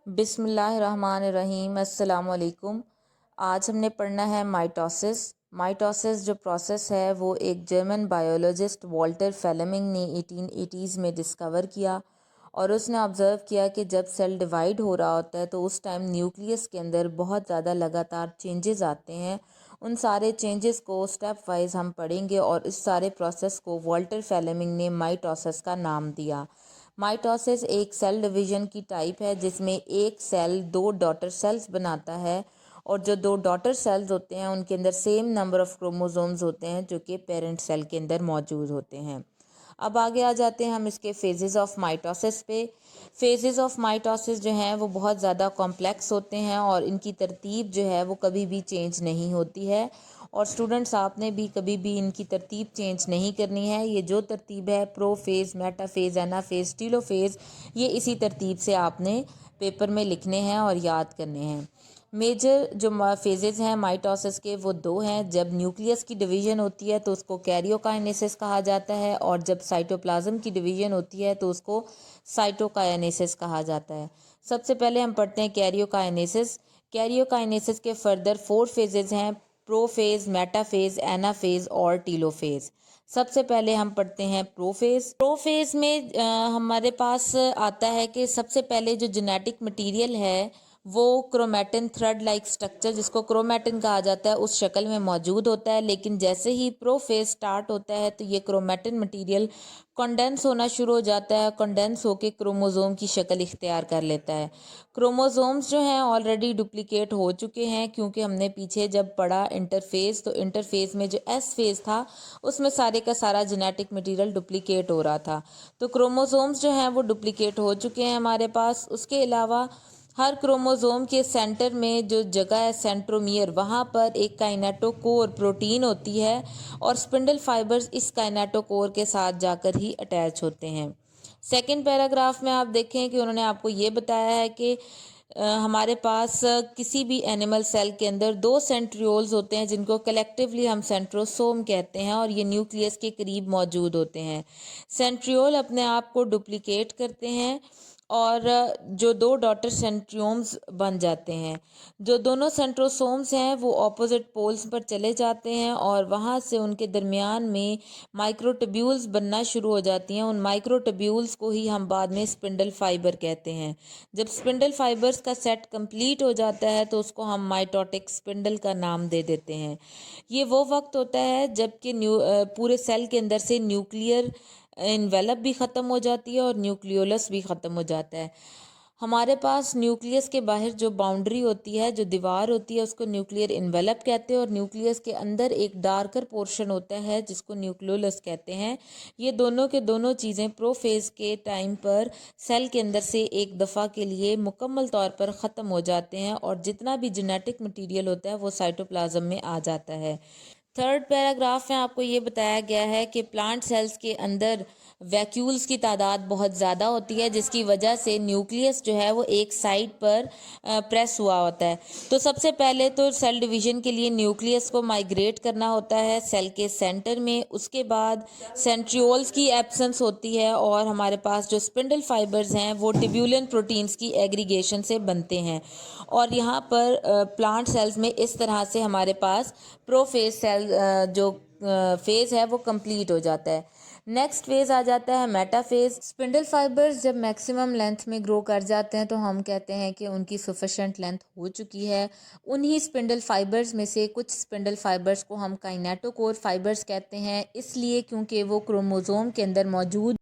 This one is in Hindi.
बिस्मिल्लाहिर्रहमानिर्रहीम अस्सलामुअलैकुम। आज हमने पढ़ना है माइटोसिस। माइटोसिस जो प्रोसेस है वो एक जर्मन बायोलॉजिस्ट वॉल्टर फेलेमिंग ने 1880s में डिस्कवर किया और उसने ऑब्ज़र्व किया कि जब सेल डिवाइड हो रहा होता है तो उस टाइम न्यूक्लियस के अंदर बहुत ज़्यादा लगातार चेंजेस आते हैं। उन सारे चेंजेस को स्टेप वाइज हम पढ़ेंगे और इस सारे प्रोसेस को वॉल्टर फेलेमिंग ने माइटोसिस का नाम दिया। माइटोसिस एक सेल डिवीजन की टाइप है जिसमें एक सेल दो डॉटर सेल्स बनाता है और जो दो डॉटर सेल्स होते हैं उनके अंदर सेम नंबर ऑफ क्रोमोसोम्स होते हैं जो कि पेरेंट सेल के अंदर मौजूद होते हैं। अब आगे आ जाते हैं हम इसके फेजेस ऑफ माइटोसिस पे। फेजेस ऑफ माइटोसिस जो हैं वो बहुत ज़्यादा कॉम्प्लेक्स होते हैं और इनकी तरतीब जो है वो कभी भी चेंज नहीं होती है और स्टूडेंट्स आपने भी कभी भी इनकी तरतीब चेंज नहीं करनी है। ये जो तरतीब है प्रोफेज़, मेटाफेज़, एनाफेज़, टीलोफेज़, ये इसी तरतीब से आपने पेपर में लिखने हैं और याद करने हैं। मेजर जो फेजेस हैं माइटोसिस के वो दो हैं। जब न्यूक्लियस की डिवीजन होती है तो उसको कैरियोकाइनेसिस कहा जाता है और जब साइटोप्लाज्म की डिवीजन होती है तो उसको साइटोकाइनेसिस कहा जाता है। सबसे पहले हम पढ़ते हैं कैरियोकाइनेसिस। कैरियोकाइनेसिस के फर्दर 4 फेजेस हैं: प्रोफेज, मेटाफेज, एनाफेज और टीलोफेज। सबसे पहले हम पढ़ते हैं प्रोफेज। प्रोफेज में हमारे पास आता है कि सबसे पहले जो जेनेटिक मटेरियल है वो क्रोमैटिन थ्रेड लाइक स्ट्रक्चर, जिसको क्रोमैटिन कहा जाता है, उस शक्ल में मौजूद होता है। लेकिन जैसे ही प्रोफेज स्टार्ट होता है तो ये क्रोमैटिन मटेरियल कंडेंस होना शुरू हो जाता है। कंडेंस होकर क्रोमोसोम की शक्ल इख्तियार कर लेता है। क्रोमोसोम्स जो हैं ऑलरेडी डुप्लीकेट हो चुके हैं क्योंकि हमने पीछे जब पढ़ा इंटरफेस, तो इंटरफेस में जो एस फेज था उसमें सारे का सारा जेनेटिक मटेरियल डुप्लीकेट हो रहा था। तो क्रोमोसोम्स जो हैं वो डुप्लीकेट हो चुके हैं हमारे पास। उसके अलावा हर क्रोमोसोम के सेंटर में जो जगह है सेंट्रोमियर, वहाँ पर एक काइनेटोकोर प्रोटीन होती है और स्पिंडल फाइबर्स इस काइनेटोकोर के साथ जाकर ही अटैच होते हैं। सेकंड पैराग्राफ में आप देखें कि उन्होंने आपको ये बताया है कि हमारे पास किसी भी एनिमल सेल के अंदर दो सेंट्रियोल्स होते हैं जिनको कलेक्टिवली हम सेंट्रोसोम कहते हैं और ये न्यूक्लियस के करीब मौजूद होते हैं। सेंट्रियोल अपने आप को डुप्लीकेट करते हैं और जो दो डॉटर सेंट्रियोम्स बन जाते हैं। जो दोनों सेंट्रोसोम्स हैं वो ऑपोजिट पोल्स पर चले जाते हैं और वहाँ से उनके दरमियान में माइक्रोट्यूब्यूल्स बनना शुरू हो जाती हैं। उन माइक्रोट्यूब्यूल्स को ही हम बाद में स्पिंडल फाइबर कहते हैं। जब स्पिंडल फाइबर्स का सेट कंप्लीट हो जाता है तो उसको हम माइटोटिक स्पिंडल का नाम दे देते हैं। ये वो वक्त होता है जबकि पूरे सेल के अंदर से न्यूक्लियर इन्वेलप भी ख़त्म हो जाती है और न्यूक्लियोलस भी ख़त्म हो जाता है। हमारे पास न्यूक्लियस के बाहर जो बाउंड्री होती है, जो दीवार होती है, उसको न्यूक्लियर इन्वेलप कहते हैं और न्यूक्लियस के अंदर एक डार्कर पोर्शन होता है जिसको न्यूक्लियोलस कहते हैं। ये दोनों के दोनों चीज़ें प्रोफेज के टाइम पर सेल के अंदर से एक दफ़ा के लिए मुकम्मल तौर पर ख़त्म हो जाते हैं और जितना भी जेनेटिक मटीरियल होता है वो साइटोप्लाज्म में आ जाता है। थर्ड पैराग्राफ में आपको ये बताया गया है कि प्लांट सेल्स के अंदर वैक्यूल्स की तादाद बहुत ज़्यादा होती है जिसकी वजह से न्यूक्लियस जो है वो एक साइड पर प्रेस हुआ होता है। तो सबसे पहले तो सेल डिवीजन के लिए न्यूक्लियस को माइग्रेट करना होता है सेल के सेंटर में। उसके बाद सेंट्रियोल्स की एब्सेंस होती है और हमारे पास जो स्पिंडल फाइबर्स हैं वो ट्यूबुलिन प्रोटीन्स की एग्रीगेशन से बनते हैं और यहाँ पर प्लांट सेल्स में इस तरह से हमारे पास प्रोफेज सेल जो फेज़ है वो कंप्लीट हो जाता है। नेक्स्ट फेज़ आ जाता है मेटाफेज़। स्पिंडल फाइबर्स जब मैक्सिमम लेंथ में ग्रो कर जाते हैं तो हम कहते हैं कि उनकी सफिशेंट लेंथ हो चुकी है। उन्हीं स्पिंडल फाइबर्स में से कुछ स्पिंडल फाइबर्स को हम काइनेटोकोर फाइबर्स कहते हैं, इसलिए क्योंकि वो क्रोमोसोम के अंदर मौजूद